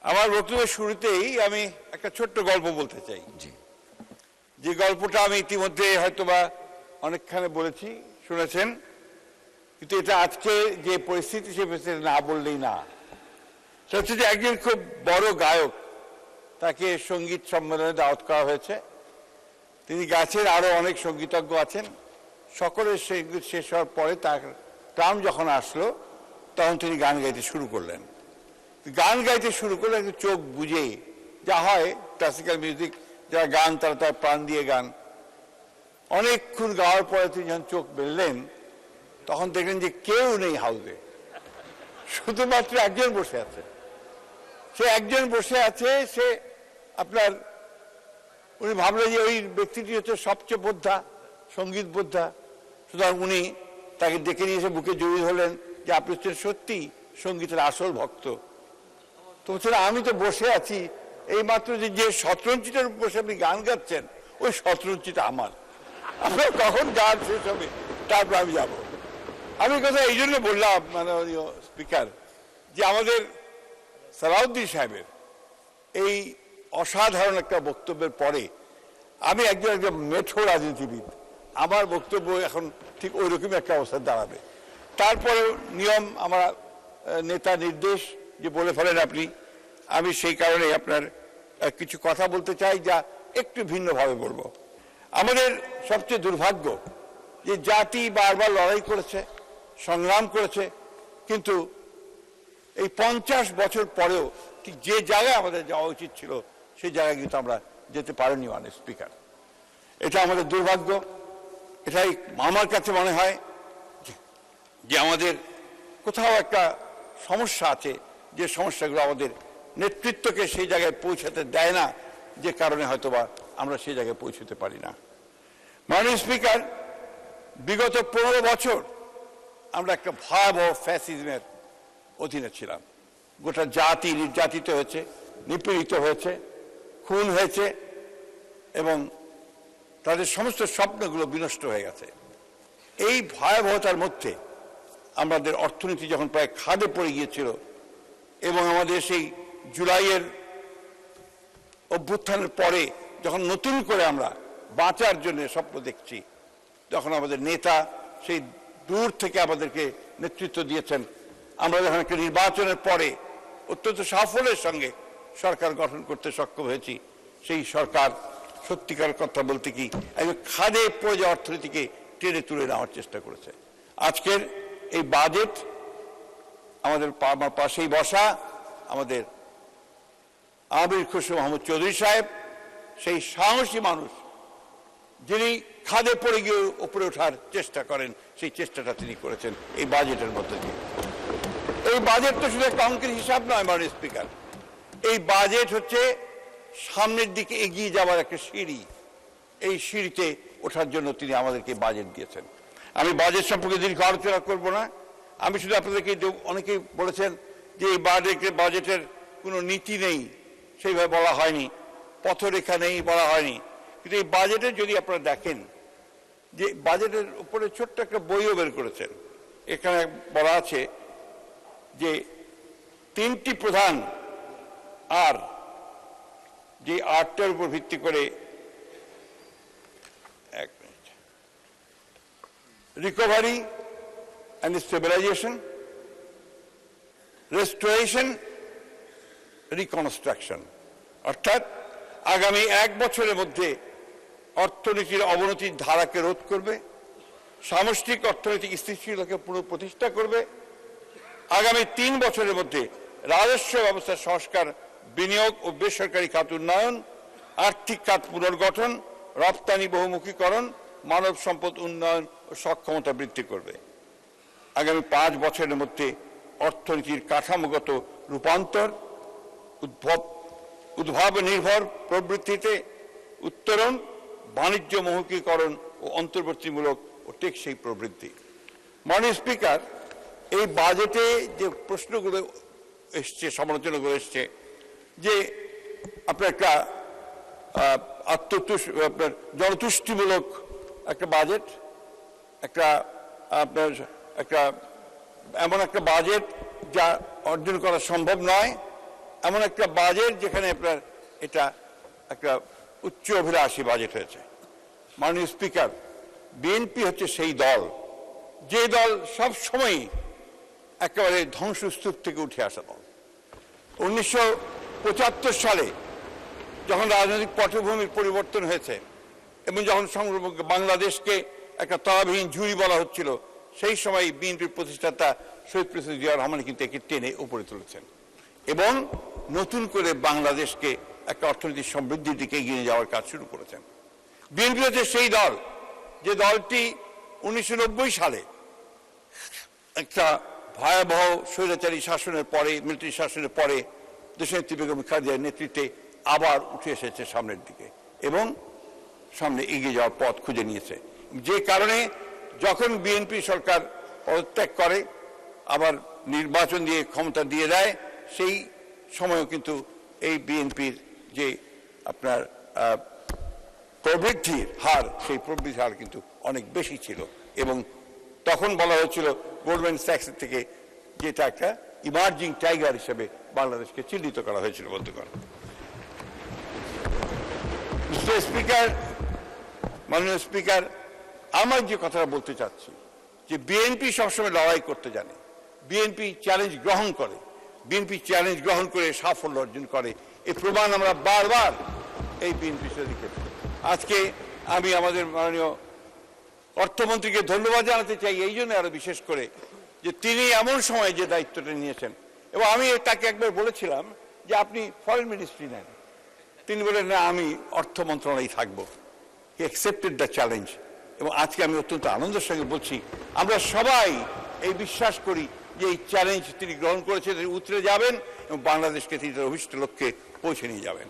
আমার বক্তব্যের শুরুতেই আমি একটা ছোট্ট গল্প বলতে চাই, যে গল্পটা আমি ইতিমধ্যে হয়তোবা অনেকখানে বলেছি, শুনেছেন, কিন্তু এটা আজকে যে পরিস্থিতি সে পরিস্থিতি না বললেই না। সেটা হচ্ছে যে একজন খুব বড় গায়ক, তাকে সঙ্গীত সম্মেলনে দাওয়াত করা হয়েছে। তিনি গাছের আরো অনেক সঙ্গীতজ্ঞ আছেন। সকলের সঙ্গীত শেষ হওয়ার পরে তার টার্ম যখন আসলো, তখন তিনি গান গাইতে শুরু করলেন। গান গাইতে শুরু করলেন চোখ বুঝে, যা হয় ক্লাসিক্যাল মিউজিক, যারা গান তারা তার প্রাণ দিয়ে গান। অনেকক্ষণ গাওয়ার পরে তিনি যখন চোখ মেললেন, তখন দেখলেন যে কেউ নেই হাউসে, শুধুমাত্র একজন বসে আছে। সে একজন বসে আছে, সে আপনার, উনি ভাবলেন যে ওই ব্যক্তিটি হচ্ছে সবচেয়ে বোদ্ধা, সঙ্গীত বোদ্ধা। সুতরাং উনি তাকে ডেকে নিয়ে এসে বুকে জড়িয়ে ধরলেন যে আপনি হচ্ছেন সত্যি সঙ্গীতের আসল ভক্ত। তো বলছিলেন আমি তো বসে আছি, এই মাত্র যে শতরঞ্চিটার উপর বসে আপনি গান গাচ্ছেন, ওই শতরঞ্চিটা আমার। আপনার কখন গান শেষ হবে তারপর আমি যাব। আমি কথা এই জন্য বললাম মাননীয় স্পিকার, যে আমাদের সালাউদ্দিন সাহেবের এই অসাধারণ একটা বক্তব্যের পরে আমি একজন মেঠো রাজনীতিবিদ, আমার বক্তব্য এখন ঠিক ওই রকমই একটা অবস্থা দাঁড়াবে। তারপরে নিয়ম, আমার নেতা নির্দেশ যে বলে ফেলেন আপনি, আমি সেই কারণে আপনার কিছু কথা বলতে চাই, যা একটু ভিন্নভাবে বলবো। আমাদের সবচেয়ে দুর্ভাগ্য যে জাতি বারবার লড়াই করেছে, সংগ্রাম করেছে, কিন্তু এই 50 বছর পরেও ঠিক যে জায়গায় আমাদের যাওয়া উচিত ছিল সেই জায়গায় কিন্তু আমরা যেতে পারিনি মাননীয় স্পিকার। এটা আমাদের দুর্ভাগ্য। এটাই আমার কাছে মনে হয় যে আমাদের কোথাও একটা সমস্যা আছে, যে সমস্যাগুলো আমাদের নেতৃত্বকে সেই জায়গায় পৌঁছাতে দেয় না, যে কারণে হয়তোবা আমরা সেই জায়গায় পৌঁছতে পারি না। মাননীয় স্পিকার, বিগত 15 বছর আমরা একটা ভয়াবহ ফ্যাসিজমের অধীনে ছিলাম। গোটা জাতি নির্যাতিত হয়েছে, নিপীড়িত হয়েছে, খুন হয়েছে এবং তাদের সমস্ত স্বপ্নগুলো বিনষ্ট হয়ে গেছে। এই ভয়াবহতার মধ্যে আমাদের অর্থনীতি যখন প্রায় খাদে পড়ে গিয়েছিল এবং আমাদের সেই জুলাইয়ের অভ্যুত্থানের পরে যখন নতুন করে আমরা বাঁচার জন্য স্বপ্ন দেখছি, যখন আমাদের নেতা সেই দূর থেকে আমাদেরকে নেতৃত্ব দিয়েছেন, আমরা যখন একটা নির্বাচনের পরে অত্যন্ত সাফল্যের সঙ্গে সরকার গঠন করতে সক্ষম হয়েছি, সেই সরকার সত্যিকার কথা বলতে কি একদম খাদে পড়ে যাওয়া অর্থনীতিকে টেনে তুলে নেওয়ার চেষ্টা করেছে। আজকের এই বাজেট, আমাদের আমার পাশেই বসা আমাদের আমির খুশরো মাহমুদ চৌধুরী সাহেব, সেই সাহসী মানুষ যিনি খাদে পড়ে গিয়ে উপরে ওঠার চেষ্টা করেন, সেই চেষ্টাটা তিনি করেছেন এই বাজেটের মধ্যে দিয়ে। এই বাজেট তো শুধু একটা অঙ্কের হিসাব নয় মাননীয় স্পিকার, এই বাজেট হচ্ছে সামনের দিকে এগিয়ে যাওয়ার একটা সিঁড়ি। এই সিঁড়িতে ওঠার জন্য তিনি আমাদেরকে বাজেট দিয়েছেন। আমি বাজেট সম্পর্কে দীর্ঘ আলোচনা করব না। আমি শুধু আপনাদেরকে, অনেকেই বলেছেন যে এই বাজেটের কোনো নীতি নেই, সেইভাবে বলা হয়নি, পথরেখা নেই বলা হয়নি। কিন্তু এই বাজেটে যদি আপনারা দেখেন, যে বাজেটের উপরে ছোট্ট একটা বইও বের করেছেন, এখানে বলা আছে যে 3টি প্রধান আর, যে আর্টটার উপর ভিত্তি করে, এক minute, recovery and stabilisation, restoration, reconstruction, অর্থাৎ আগামী 1 বছরের মধ্যে অর্থনীতির অবনতির ধারাকে রোধ করবে, সামষ্টিক অর্থনৈতিক স্থিতিশীলতাকে পুনঃপ্রতিষ্ঠা করবে, আগামী 3 বছরের মধ্যে রাজস্ব ব্যবস্থার সংস্কার, বিনিয়োগ ও বেসরকারি খাত উন্নয়ন, আর্থিক খাত পুনর্গঠন, রপ্তানি বহুমুখীকরণ, মানব সম্পদ উন্নয়ন ও সক্ষমতা বৃদ্ধি করবে। আগামী 5 বছরের মধ্যে অর্থনীতির কাঠামোগত রূপান্তর, উদ্ভাব নির্ভর প্রবৃত্তিতে উত্তরণ, বাণিজ্য বহুমুখীকরণ ও অন্তর্বর্তীমূলক ও টেকসই প্রবৃদ্ধি। মাননীয় স্পিকার, এই বাজেটে যে প্রশ্নগুলো এসছে, সমালোচনাগুলো এসছে, যে আপনার একটা আপনার জনতুষ্টিমূলক একটা বাজেট, একটা আপনার একটা এমন একটা বাজেট যা অর্জন করা সম্ভব নয়, এমন একটা বাজেট যেখানে আপনার এটা একটা উচ্চ অভিলাষী বাজেট হয়েছে। মাননীয় স্পিকার, বিএনপি হচ্ছে সেই দল যে দল সব সময় একেবারে ধ্বংসস্তূপ থেকে উঠে আসা দল। 1975 সালে যখন রাজনৈতিক পটভূমির পরিবর্তন হয়েছে এবং যখন সমগ্র বাংলাদেশকে একটা তলাবিহীন ঝুড়ি বলা হচ্ছিল, সেই সময় বিএনপির প্রতিষ্ঠাতা শহীদ প্রেসিডেন্ট জিয়াউর রহমান কিন্তু একে টেনে উপরে তুলেছেন এবং নতুন করে বাংলাদেশকে একটা অর্থনৈতিক সমৃদ্ধির দিকে এগিয়ে যাওয়ার কাজ শুরু করেছেন। বিএনপি হচ্ছে সেই দল যে দলটি 1990 সালে একটা ভয়াবহ স্বৈরাচারী শাসনের পরে, মিলিটারি শাসনের পরে দেশনেত্রী বেগম খালেদা জিয়ার নেতৃত্বে আবার উঠে এসেছে সামনের দিকে এবং সামনে এগিয়ে যাওয়ার পথ খুঁজে নিয়েছে। যে কারণে যখন বিএনপি সরকার পদত্যাগ করে, আবার নির্বাচন দিয়ে ক্ষমতা দিয়ে দেয়, সেই সময়ও কিন্তু এই বিএনপির যে আপনার প্রবৃদ্ধির হার, সেই প্রবৃদ্ধির হার কিন্তু অনেক বেশি ছিল এবং তখন বলা হয়েছিল গোল্ডম্যান স্যাক্স থেকে যেটা একটা ইমার্জিং টাইগার হিসেবে বাংলাদেশকে চিহ্নিত করা হয়েছিল বলতে পারেন। মিস্টার স্পিকার, মাননীয় স্পিকার, আমার যে কথাটা বলতে চাচ্ছি যে বিএনপি সবসময় লড়াই করতে জানে, বিএনপি চ্যালেঞ্জ গ্রহণ করে, বিএনপি চ্যালেঞ্জ গ্রহণ করে সাফল্য অর্জন করে, এই প্রমাণ আমরা বারবার এই বিএনপির সাথে দেখেছি। আজকে আমি আমাদের মাননীয় অর্থমন্ত্রীকে ধন্যবাদ জানাতে চাই এই জন্য আরো বিশেষ করে যে তিনি এমন সময় যে দায়িত্বটা নিয়েছেন, এবং আমি তাকে একবার বলেছিলাম যে আপনি ফরেন মিনিস্ট্রি নেন, তিনি বলেন না আমি অর্থ মন্ত্রণালয়ে থাকবো। হি অ্যাকসেপ্টেড দ্য চ্যালেঞ্জ এবং আজকে আমি অত্যন্ত আনন্দের সঙ্গে বলছি আমরা সবাই এই বিশ্বাস করি যে এই চ্যালেঞ্জ তিনি গ্রহণ করেছেন, তিনি উতরে যাবেন এবং বাংলাদেশকে তিনি তার অভিষ্ট লক্ষ্যে পৌঁছে নিয়ে যাবেন।